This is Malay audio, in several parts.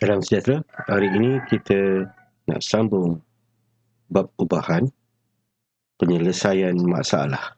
Salam sejahtera. Hari ini kita nak sambung bab ubahan, penyelesaian masalah.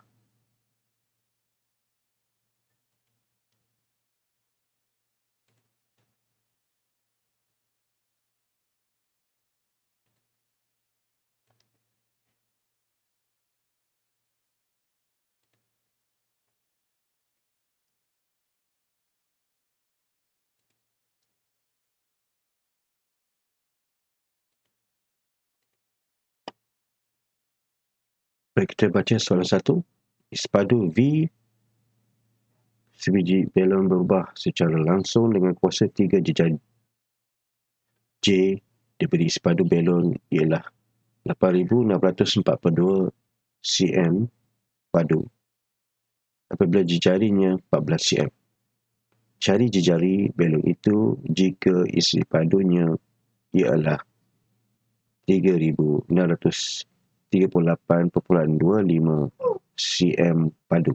Baik, kita baca soalan 1. Ispadu V sebiji balon berubah secara langsung dengan kuasa 3 jejak J diberi ispadu balon ialah 8,642 cm padu apabila jejarinya 14 cm. Cari jejari balon itu jika isi padunya ialah 3,638,25 cm padu.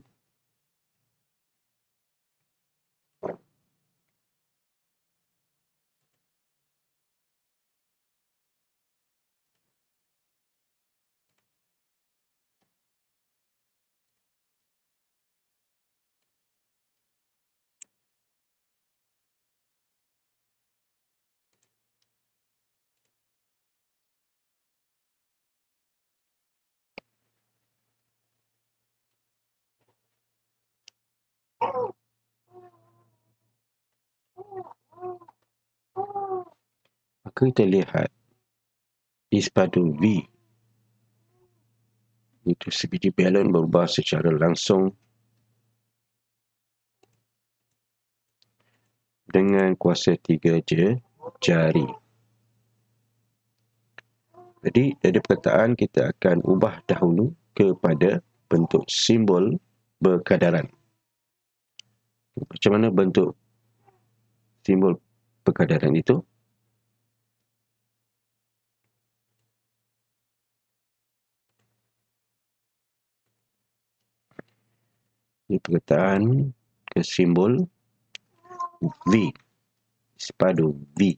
Maka kita lihat ispadu V itu sebiji balon berubah secara langsung dengan kuasa 3 jari. Jadi dari perkataan kita akan ubah dahulu kepada bentuk simbol berkadaran. Macam mana bentuk simbol berkadaran itu? Ini perkataan ke simbol V, ispadu V.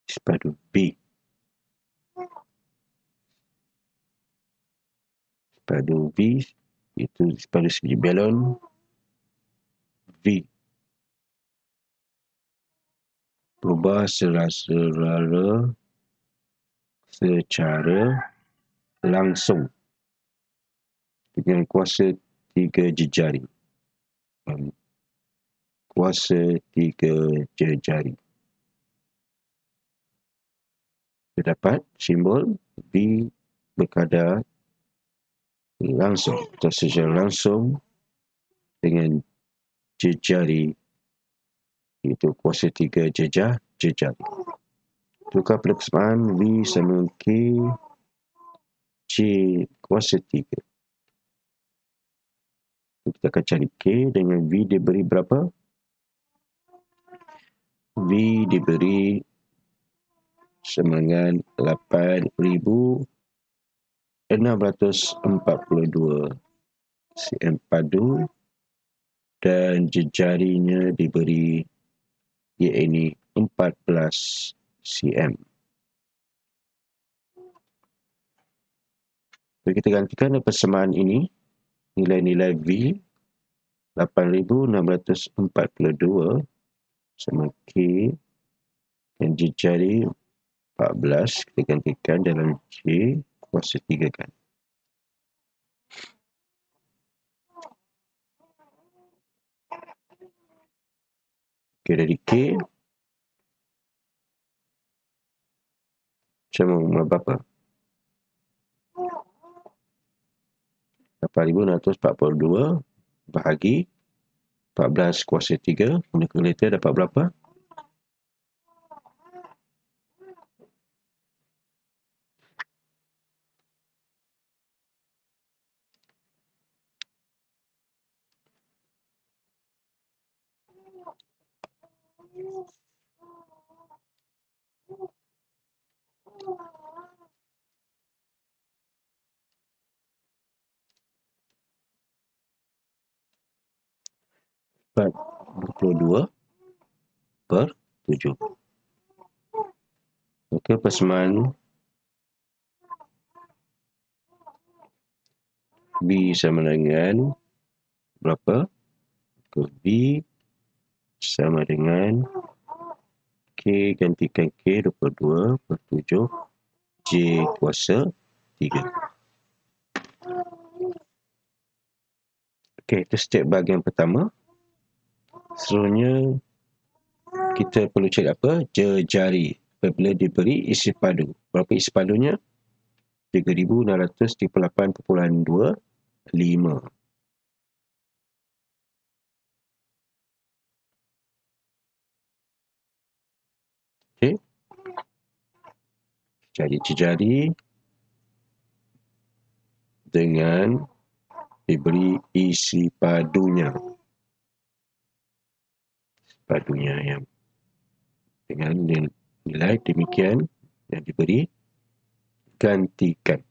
Ispadu V. Ispadu V itu ispadu sebiji balon V berubah secara langsung dengan kuasa 3 jejari. Kuasa 3 jejari. Terdapat simbol V berkadar langsung atau secara langsung dengan jejari, iaitu kuasa 3 jejari. Tukar pada persamaan V sama K J kuasa 3. Kita akan cari K dengan V diberi berapa? V diberi sama dengan 8,642 cm padu dan jejarinya diberi iaitu 14 cm. Jadi kita gantikan persamaan ini, nilai-nilai V 8,642 sama K dan jejari 14 kita gantikan dalam J kuasa 3 kan. Okay, dari K sama berapa? 8,642 bahagi 14 kuasa 3, guna kalkulator dapat berapa? 22/7. Maka persamaan B sama dengan berapa? B sama dengan K gantikan K 22/7 J kuasa 3. Okey, itu step bahagian pertama. Seterusnya kita perlu cari apa? Jejari apabila diberi isi padu. Berapa isi padunya? 3638.25. Okey. Cari jejari dengan diberi isi padunya. Padunya yang dengan nilai demikian yang diberi, gantikan.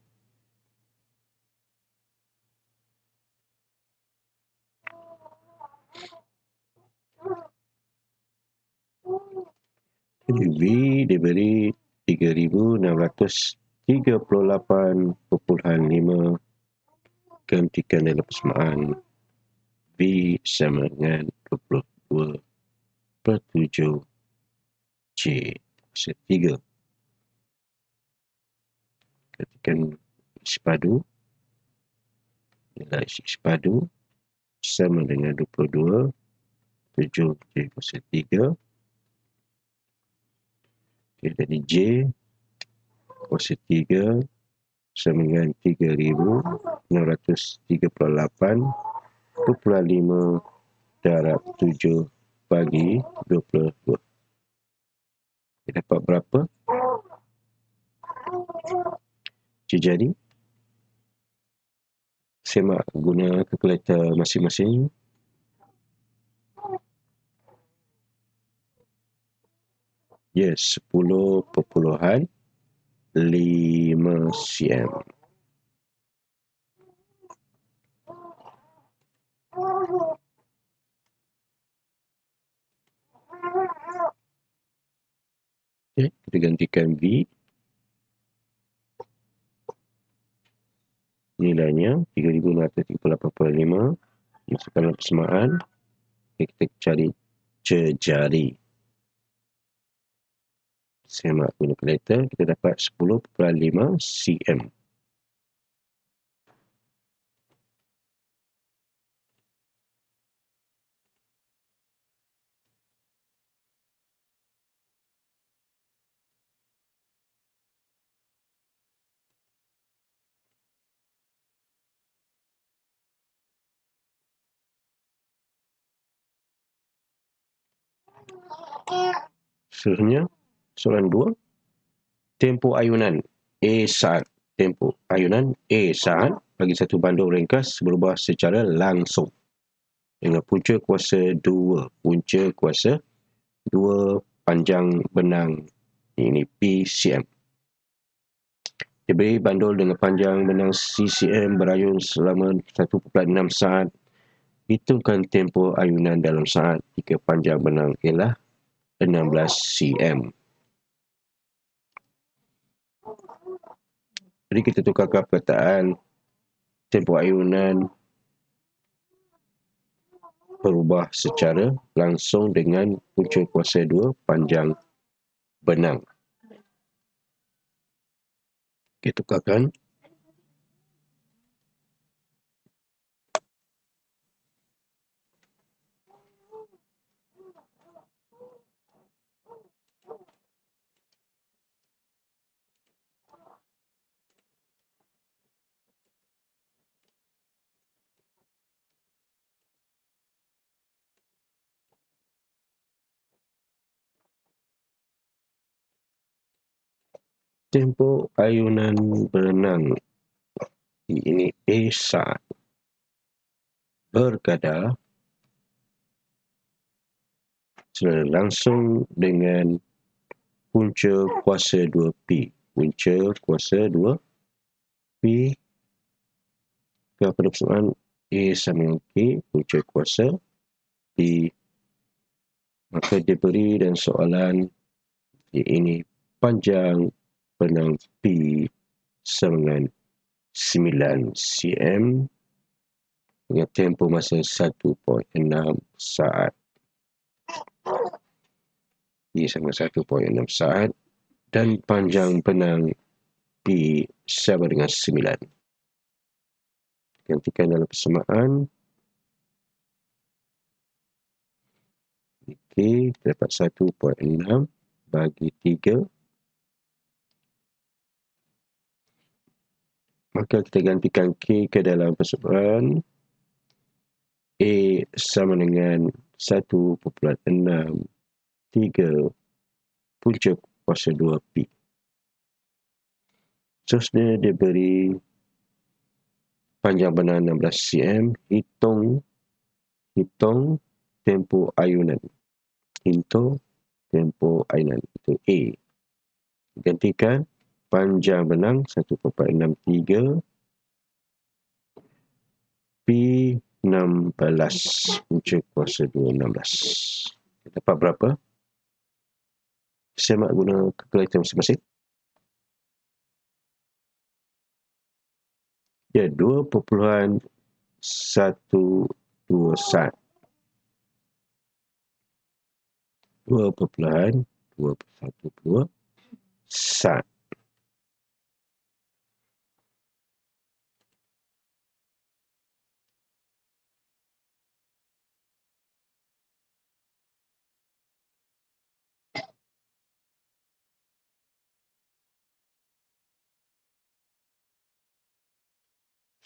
Jadi V diberi 3638.5, gantikan dalam persamaan V sama dengan 22/7 J kuasa 3. Gantikan isi padu, nilai isi padu sama dengan 22/7 J kuasa 3. Okay, jadi J kuasa 3 sama dengan 3638.5 darab 7 bagi 22. Kita dapat berapa? Jadi semak guna kalkulator masing-masing. Yes, 10.5 cm. Okay, kita gantikan V. Nilainya 3638.5. Masukkan dalam persamaan. Okay, kita cari jejari. Semak guna kalkulator, kita dapat 10.5 cm. Seterusnya, soalan 2. Tempoh ayunan A saat. Tempoh ayunan A saat bagi satu bandul ringkas berubah secara langsung dengan punca kuasa 2. Punca kuasa 2 panjang benang ini P cm. Diberi bandul dengan panjang benang CCM berayun selama 1.6 saat. Hitungkan tempoh ayunan dalam saat jika panjang benang ialah 16 cm. Jadi kita tukarkan perkataan tempoh ayunan berubah secara langsung dengan punca kuasa 2 panjang benang. Kita tukarkan. Tempoh ayunan berenang ini A saat berkadar secara langsung dengan punca kuasa 2P. Punca kuasa 2P. Pada persoalan A sama dengan K, punca kuasa P. Maka diberi dan soalan ini panjang benang P sama dengan 9 cm dengan tempoh masa 1.6 saat. P sama 1.6 saat dan panjang benang P sama dengan 9. Gantikan dalam persamaan. Okey, dapat 1.6 bagi 3. Maka kita gantikan K ke dalam persamaan. A sama dengan 1.6 3 punca kuasa 2P. Seterusnya dia beri panjang benang 16 cm. Hitung tempoh ayunan. Hitung tempoh ayunan. Itu A. Gantikan panjang benang 1.63 P 16 punca kuasa 2 16. Dapat berapa? Semak guna kalkulator masing-masing. Ya, 2.121 2.212 saat.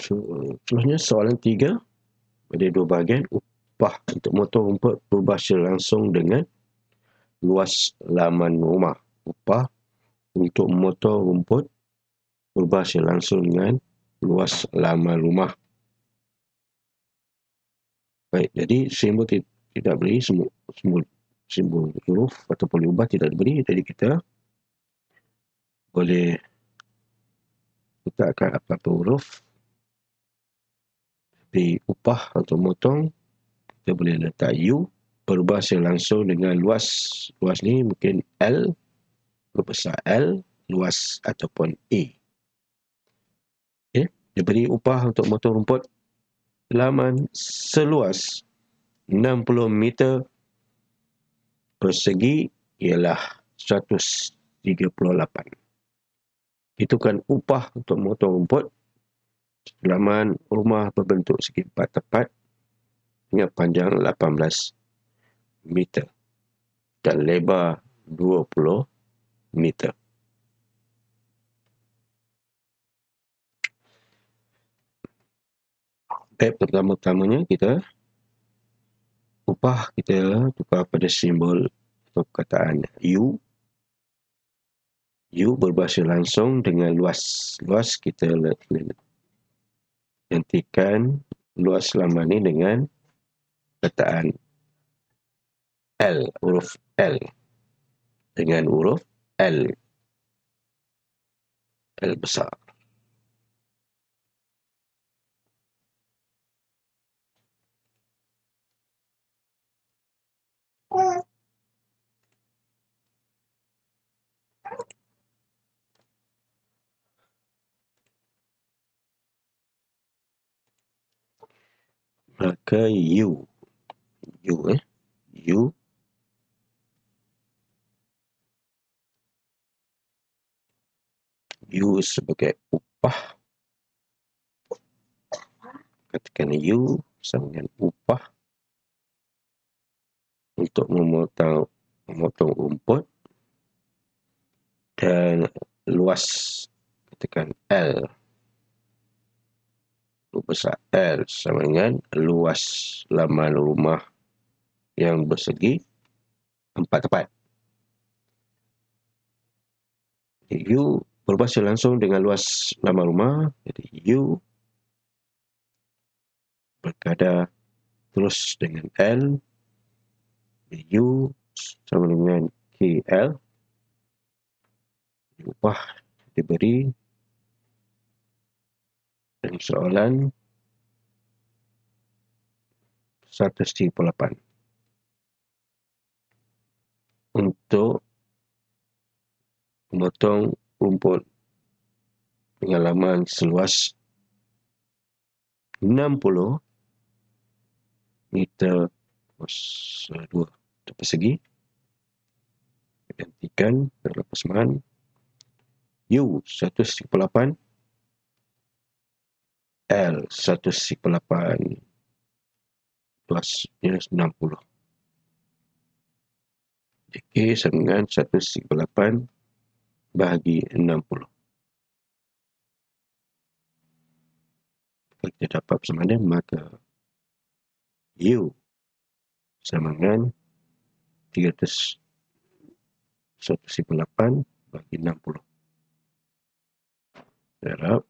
Seterusnya soalan 3 ada 2 bahagian. Upah untuk motor rumput berubah secara langsung dengan luas laman rumah. Upah untuk motor rumput berubah secara langsung dengan luas laman rumah. Baik, jadi simbol tidak beri, simbol huruf ataupun ubah tidak diberi. Jadi kita boleh letakkan apa-apa huruf. Di upah atau motong, kita boleh letak U, berubah secara langsung dengan luas. Luas ni mungkin L, berbesar L, luas ataupun A. Okay. Dia beri upah untuk motor rumput laman seluas 60 meter persegi ialah 138. Hitungkan upah untuk motor rumput laman rumah berbentuk segi empat tepat dengan panjang 18 meter dan lebar 20 meter. Baik, pertama-tamanya kita upah kita tukar pada simbol atau perkataan U. U berubah secara langsung dengan luas. Luas kita gantikan luas laman ni dengan perkataan L, huruf L. Dengan huruf L. L besar. Maka U sebagai upah. Katakan U sama dengan upah untuk memotong rumput dan luas, katakan L. Besar L sama dengan luas laman rumah yang bersegi 4 tepat. U berubah secara langsung dengan luas laman rumah. Jadi U berkadar terus dengan L. U sama dengan KL. Upah diberi dalam soalan 138 untuk memotong rumput pengalaman seluas 60 meter kos 2 persegi. Gantikan dalam persamaan U 138 L 138 plus minus 60. K sama dengan 138 bahagi 60. Kalau kita dapat persamaan, maka U sama dengan 138 bagi 60 darab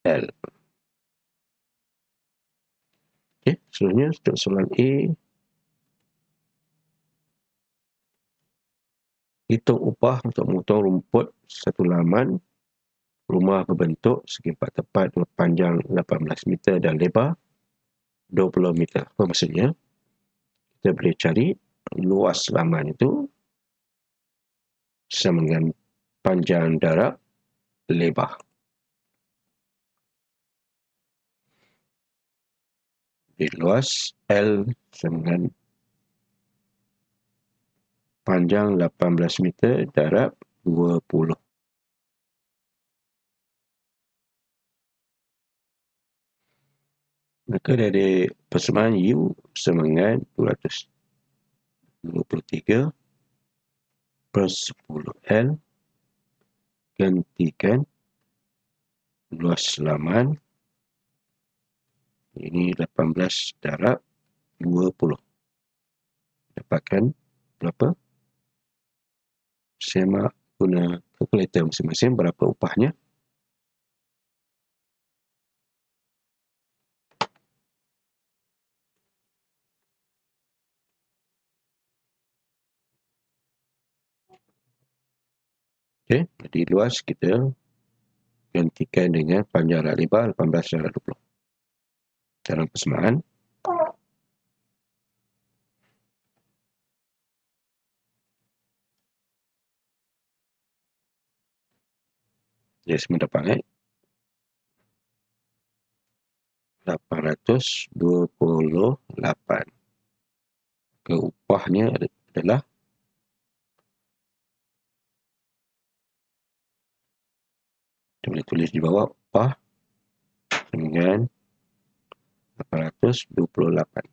L. Okey, seterusnya untuk soalan A, hitung upah untuk memotong rumput satu laman rumah berbentuk segi 4 tepat panjang 18 meter dan lebar 20 meter. Apa maksudnya? Kita boleh cari luas laman itu sama dengan panjang darab lebar. Jadi luas L sama dengan panjang 18 meter darab 20. Maka dari persamaan U sama dengan 223 per 10 L gantikan luas laman ini 18 darab 20. Dapatkan berapa? Saya guna kalkulator masing-masing berapa upahnya. Okey, jadi luas kita gantikan dengan panjang darab lebar 18 darab 20. Dalam persamaan jadi semua dapat 828. Ke upahnya adalah kita boleh tulis di bawah upah dengan 828.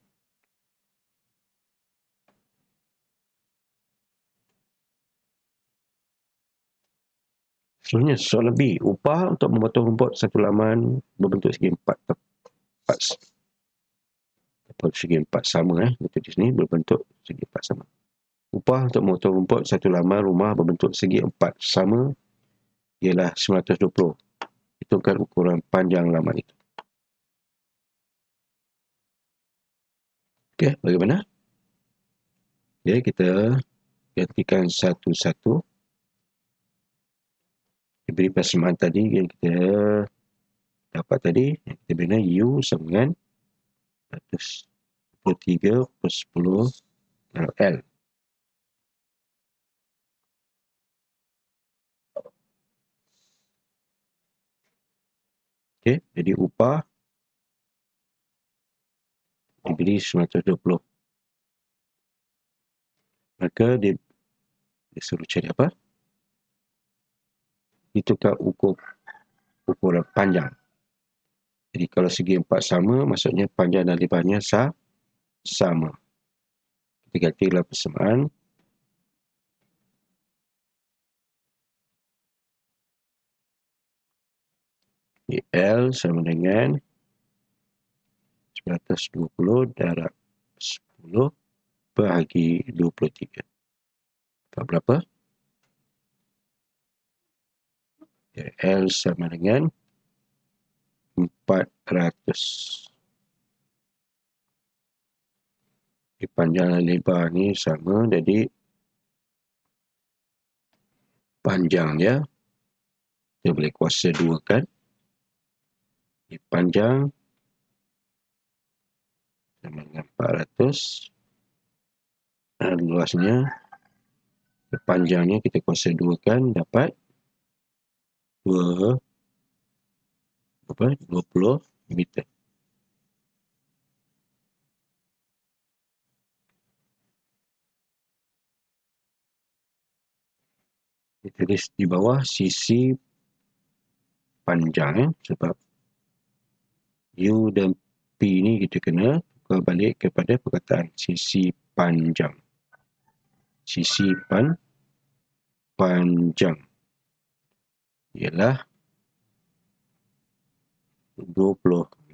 Seterusnya soalan B, upah untuk memotong rumput satu laman berbentuk segi 4 tepat segi 4 sama betul di sini berbentuk segi 4 sama. Upah untuk memotong rumput satu laman rumah berbentuk segi 4 sama ialah 920. Hitungkan ukuran panjang laman itu. Okey, bagaimana? Jadi kita gantikan satu-satu. Diberi persamaan tadi yang kita dapat tadi, kita bina U sama dengan 123 per 10 L. Okey, jadi upah diberi 920. Maka dia suruh cari apa? Hitukar ukuran panjang. Jadi kalau segi 4 sama, maksudnya panjang dan lebarnya sama. Kita gantilah persamaan. L sama dengan 920 darab 10 bahagi 23. Dapat berapa? L sama dengan 400. Panjang dan lebar ni sama, jadi panjang dia kita boleh kuasa 2 kan. Panjang sama dengan 400 dan luasnya, panjangnya kita kuasa 2 kan, dapat 20 meter. Kita tulis di bawah sisi panjang, sebab U dan P ni kita kena tukar balik kepada perkataan sisi panjang. Sisi panjang ialah 20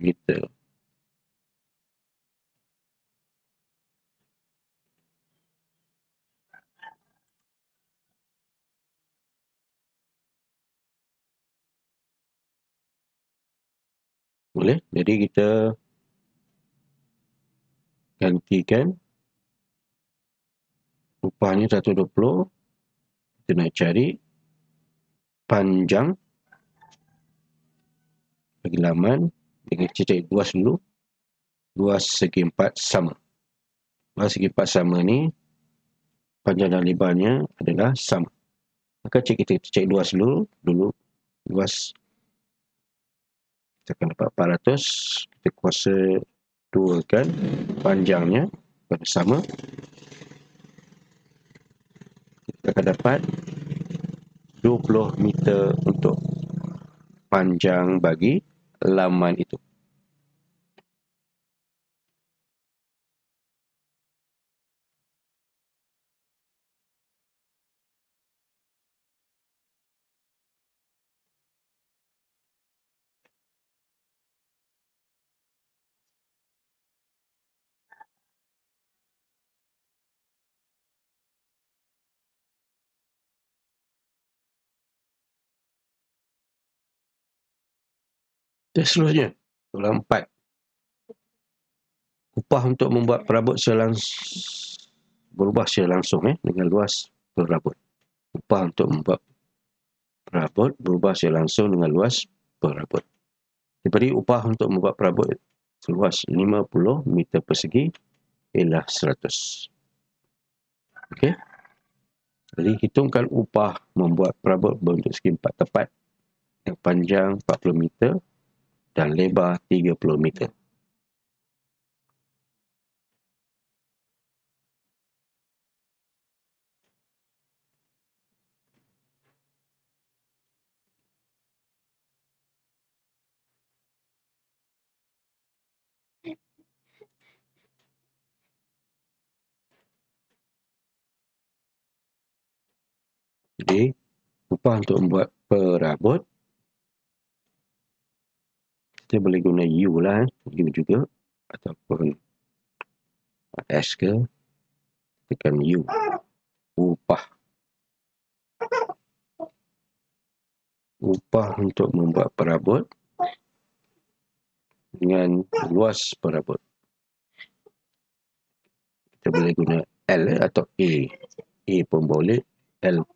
meter. Boleh? Jadi kita gantikan upahnya 120. Kita nak cari panjang bagi laman dengan kita cari luas dulu. Luas segi 4 sama. Luas segi 4 sama ni panjang dan lebarnya adalah sama. Maka kita cari luas dulu. Luas kita akan dapat 400. Kita kuasa 2 kan panjangnya pada sama. Kita akan dapat 20 meter untuk panjang bagi laman itu. Dan seterusnya, soalan 4. Upah untuk membuat perabot berubah secara langsung dengan luas perabot. Upah untuk membuat perabot berubah secara langsung dengan luas perabot. Diberi upah untuk membuat perabot seluas 50 meter persegi ialah 100. Okey. Jadi hitungkan upah membuat perabot berbentuk segi 4 tepat yang panjang 40 meter dan lebar 30 meter. Jadi, upah untuk membuat perabot, kita boleh guna U lah. U juga. Ataupun S ke. Tekan U. Upah. Upah untuk membuat perabot dengan luas perabot. Kita boleh guna L atau A. A pun boleh. L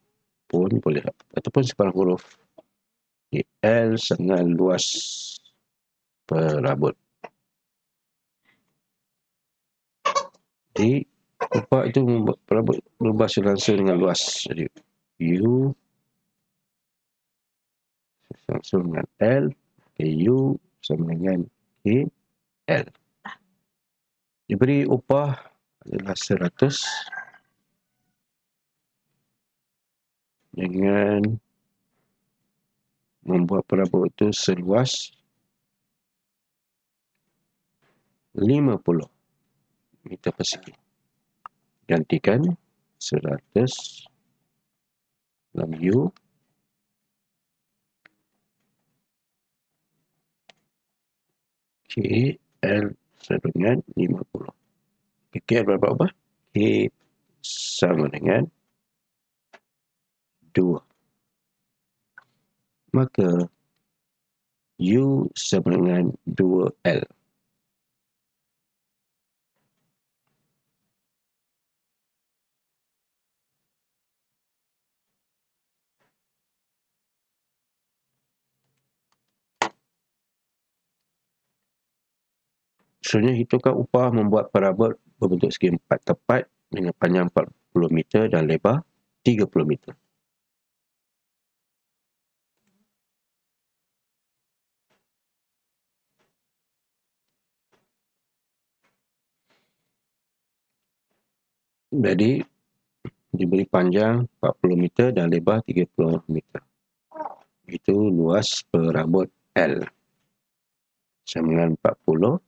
pun boleh. Ataupun sebarang huruf. L dengan luas perabot. Jadi, upah itu membuat perabot berubah secara langsung dengan luas. Jadi, U langsung dengan L. U sama dengan L. Diberi upah adalah 100 dengan membuat perabot itu seluas 50 meter persegi. Gantikan 100 dalam U. K L sama dengan 50. K berapa? K sama dengan 2. Maka U sama dengan 2L. Selanjutnya, hitungkan upah membuat perabot berbentuk segi empat tepat dengan panjang 40 meter dan lebar 30 meter. Jadi, diberi panjang 40 meter dan lebar 30 meter. Itu luas perabot L. Sama dengan 40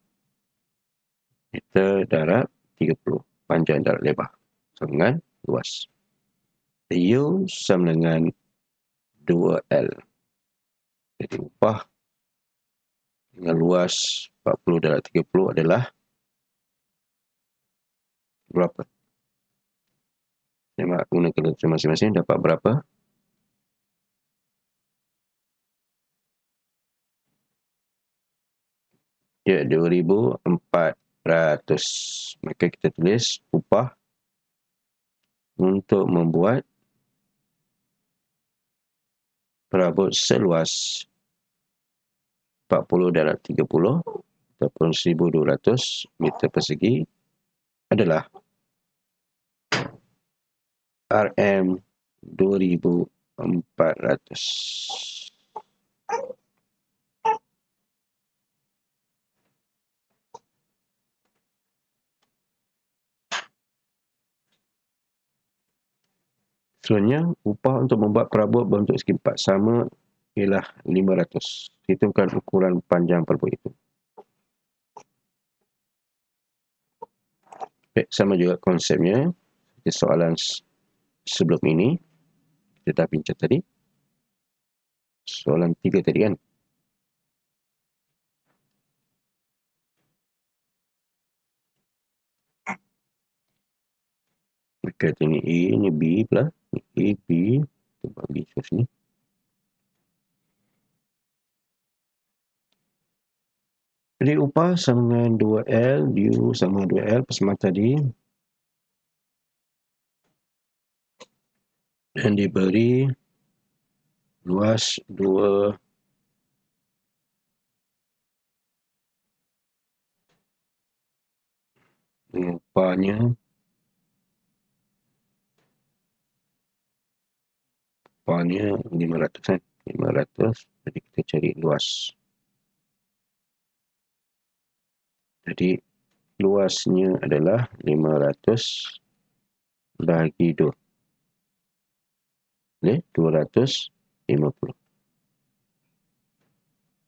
meter darab 30. Panjang darab lebar. Sama dengan luas. U sama dengan 2L. Jadi upah dengan luas 40 darab 30 adalah berapa? Saya gunakan kalkulator masing-masing, dapat berapa? Ya, 2,400. Maka kita tulis upah untuk membuat perabot seluas 40 darab 30 ataupun 1,200 meter persegi adalah RM 2,400. Sebenarnya, upah untuk membuat perabot berbentuk segi empat sama ialah 500. Hitungkan ukuran panjang perabot itu. Baik, sama juga konsepnya. Soalan sebelum ini, kita dah bincang tadi. Soalan 3 tadi kan. Maka ini A, ini B pula. A, B. Kita buat B kat sini. Jadi upah sama dengan 2L, U sama 2L persamaan tadi. Dan diberi luas 2 dengan upahnya 500 kan. 500, jadi kita cari luas. Jadi luasnya adalah 500 bagi 2. Boleh? 250.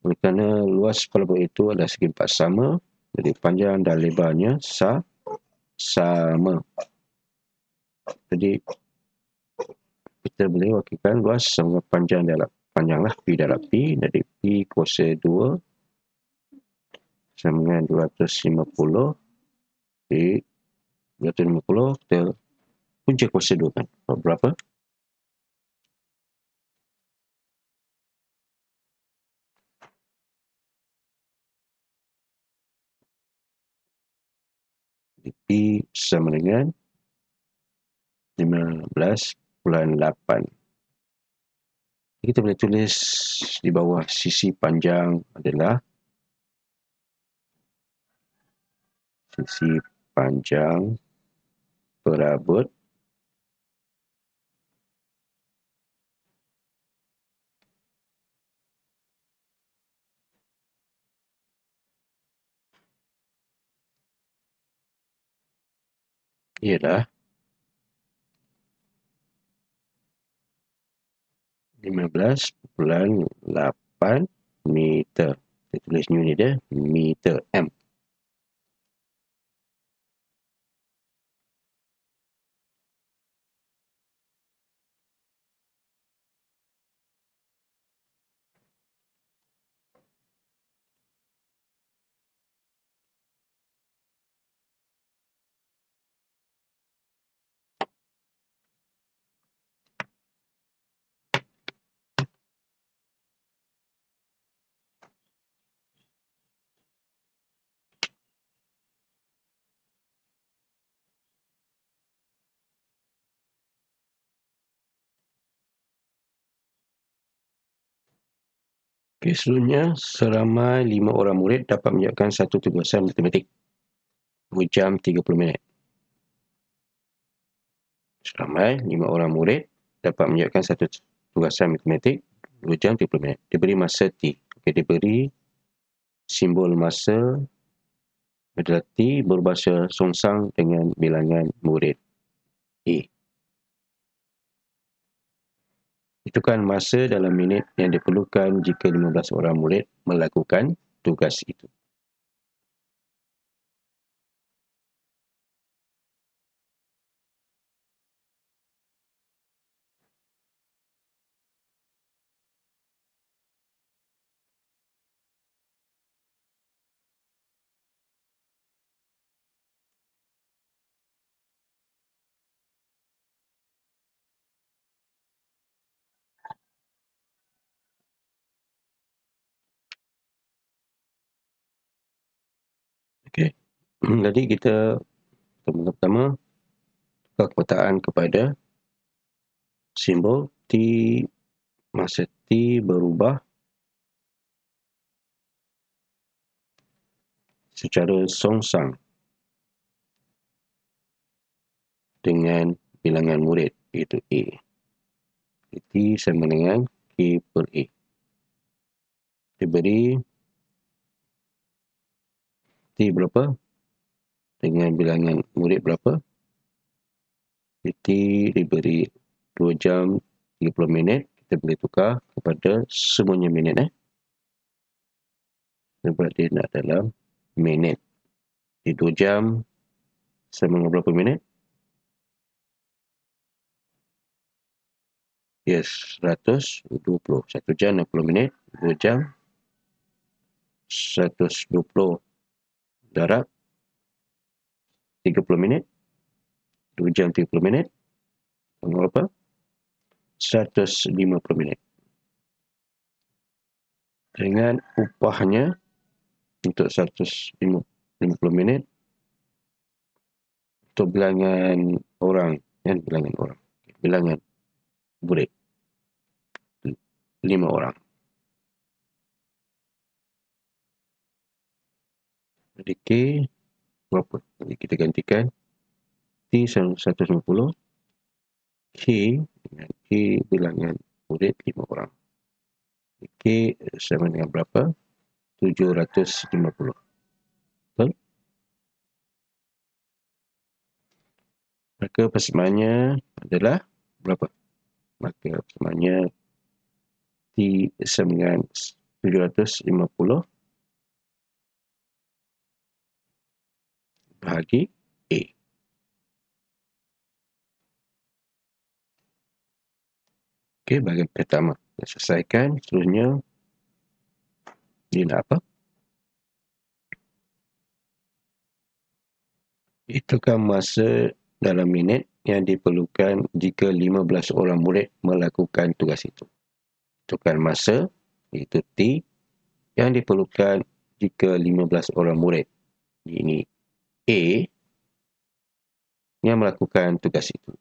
Oleh kerana luas perabot itu adalah segi empat sama, jadi panjang dan lebarnya sama. Jadi kita boleh wakilkan luas sama panjang darab panjanglah P darab P. Jadi P kuasa 2 sama dengan 250. Jadi 250 kita punca kuasa 2 kan. Berapa? P sama dengan 15,8. Kita boleh tulis di bawah sisi panjang adalah sisi panjang perabot ialah 15,8 meter. Kita tulis unit dia meter M. Okey, seterusnya, seramai 5 orang murid dapat mengerjakan satu tugasan matematik 2 jam 30 minit. Seramai 5 orang murid dapat mengerjakan satu tugasan matematik 2 jam 30 minit. Diberi masa T. Okey, diberi simbol masa adalah T berbahasa songsang dengan bilangan murid A. Itukan masa dalam minit yang diperlukan jika 15 orang murid melakukan tugas itu. Okey. Jadi kita pertama-tama tukar pemetaan kepada simbol T. Masa T berubah secara songsang dengan bilangan murid, iaitu A. T sama dengan K per A. Diberi T berapa dengan bilangan murid berapa. T diberi 2 jam 30 minit. Kita boleh tukar kepada semuanya minit. Sebab dia nak dalam minit. Di 2 jam sama dengan berapa minit? Yes, 120. 1 jam 60 minit. 2 jam 120 darab 30 minit. 2 jam 30 minit. Sama berapa? 150 minit. Dengan upahnya untuk 150 minit untuk bilangan orang, kan, bilangan murid 5 orang. Jadi K berapa? Jadi kita gantikan T 150, K dengan K bilangan murid 5 orang. K sama dengan berapa? 750. Betul? Maka persamaannya adalah berapa? Maka persamaannya T sama dengan 750 bahagi A. Okey, bahagian pertama kita selesaikan. Seterusnya dia nak apa? Itukan masa dalam minit yang diperlukan jika 15 orang murid melakukan tugas itu. Itukan masa, iaitu T, yang diperlukan jika 15 orang murid, ini A, yang melakukan tugas itu.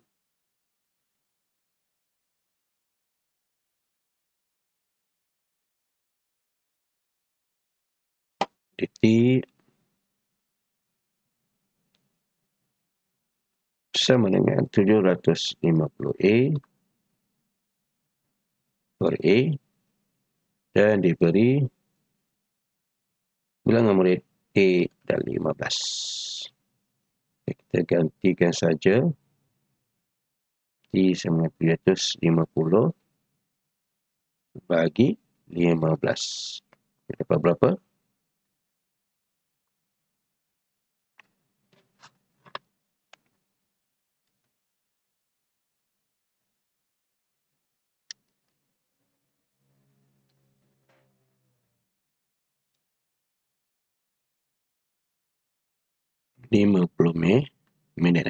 T sama dengan 750A per A dan diberi bilangan murid A dan 15. Kita gantikan saja T sama dengan 750 bagi 15. Kita dapat berapa? minit.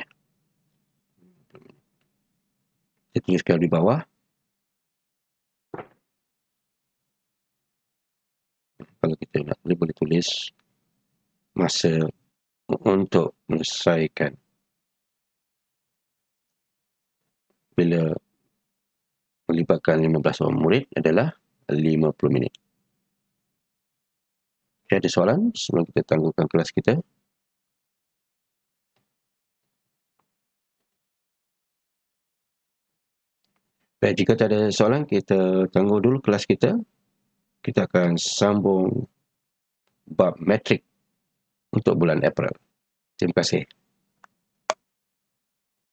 Kita tuliskan di bawah. Kalau kita nak boleh tulis masa untuk menyelesaikan bila melibatkan 15 orang murid adalah 50 minit. Okay, ada soalan sebelum kita tangguhkan kelas kita? Baik, jika tak ada soalan, kita tangguh dulu kelas kita. Kita akan sambung bab metrik untuk bulan April. Terima kasih.